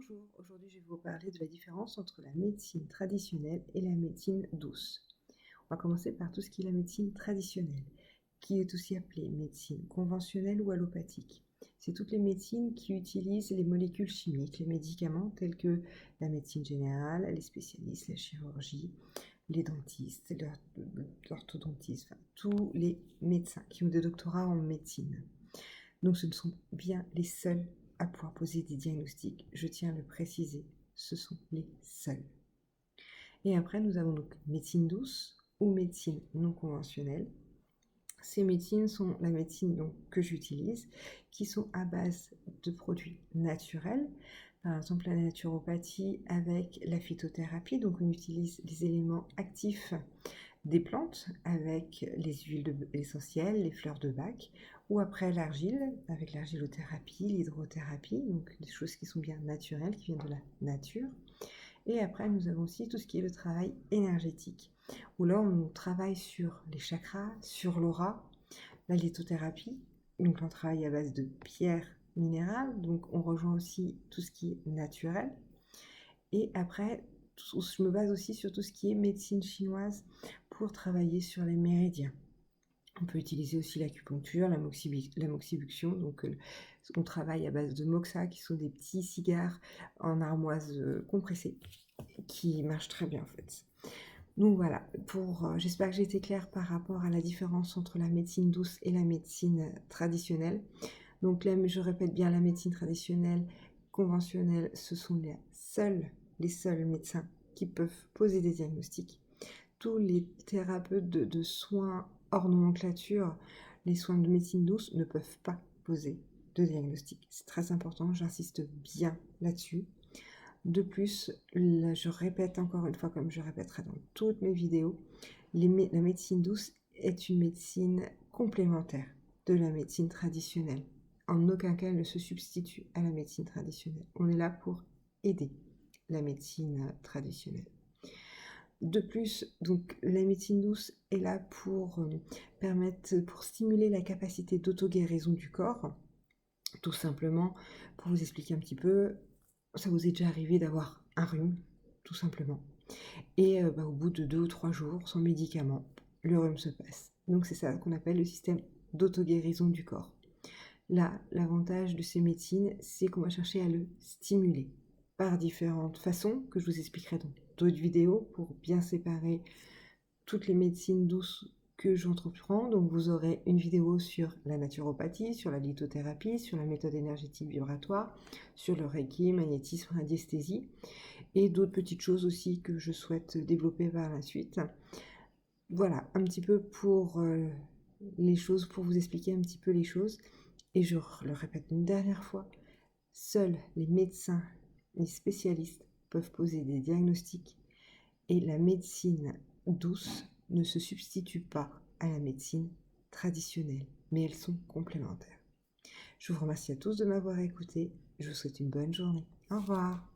Bonjour, aujourd'hui je vais vous parler de la différence entre la médecine traditionnelle et la médecine douce. On va commencer par tout ce qui est la médecine traditionnelle, qui est aussi appelée médecine conventionnelle ou allopathique. C'est toutes les médecines qui utilisent les molécules chimiques, les médicaments tels que la médecine générale, les spécialistes, la chirurgie, les dentistes, l'orthodontiste, enfin, tous les médecins qui ont des doctorats en médecine. Donc ce ne sont bien les seuls à pouvoir poser des diagnostics, je tiens à le préciser, ce sont les seuls. Et après nous avons donc médecine douce ou médecine non conventionnelle. Ces médecines sont la médecine donc, que j'utilise, qui sont à base de produits naturels, par exemple la naturopathie avec la phytothérapie, donc on utilise les éléments actifs des plantes avec les huiles essentielles, les fleurs de bac, ou après l'argile avec l'argilothérapie, l'hydrothérapie, donc des choses qui sont bien naturelles, qui viennent de la nature. Et après, nous avons aussi tout ce qui est le travail énergétique, où là, on travaille sur les chakras, sur l'aura, la lithothérapie, donc on travaille à base de pierres minérales, donc on rejoint aussi tout ce qui est naturel. Et après, je me base aussi sur tout ce qui est médecine chinoise pour travailler sur les méridiens. On peut utiliser aussi l'acupuncture, la moxibuction, donc on travaille à base de moxa, qui sont des petits cigares en armoise compressée, qui marchent très bien en fait. Donc voilà, j'espère que j'ai été claire par rapport à la différence entre la médecine douce et la médecine traditionnelle. Donc là, je répète bien, la médecine traditionnelle, conventionnelle, ce sont les seuls médecins qui peuvent poser des diagnostics. Tous les thérapeutes de soins hors nomenclature, les soins de médecine douce ne peuvent pas poser de diagnostic. C'est très important, j'insiste bien là-dessus. De plus, là, je répète encore une fois, comme je répéterai dans toutes mes vidéos, la médecine douce est une médecine complémentaire de la médecine traditionnelle. En aucun cas, elle ne se substitue à la médecine traditionnelle. On est là pour aider la médecine traditionnelle. De plus, donc, la médecine douce est là pour pour stimuler la capacité d'auto-guérison du corps. Tout simplement, pour vous expliquer un petit peu, ça vous est déjà arrivé d'avoir un rhume, tout simplement. Et au bout de 2 ou 3 jours, sans médicament, le rhume se passe. Donc c'est ça qu'on appelle le système d'auto-guérison du corps. Là, l'avantage de ces médecines, c'est qu'on va chercher à le stimuler par différentes façons que je vous expliquerai dans d'autres vidéos pour bien séparer toutes les médecines douces que j'entreprends. Donc vous aurez une vidéo sur la naturopathie, sur la lithothérapie, sur la méthode énergétique vibratoire, sur le reiki, magnétisme, radiesthésie et d'autres petites choses aussi que je souhaite développer par la suite. Voilà, un petit peu pour les choses, pour vous expliquer un petit peu les choses. Et je le répète une dernière fois, seuls les médecins, les spécialistes peuvent poser des diagnostics et la médecine douce ne se substitue pas à la médecine traditionnelle, mais elles sont complémentaires. Je vous remercie à tous de m'avoir écouté. Je vous souhaite une bonne journée. Au revoir.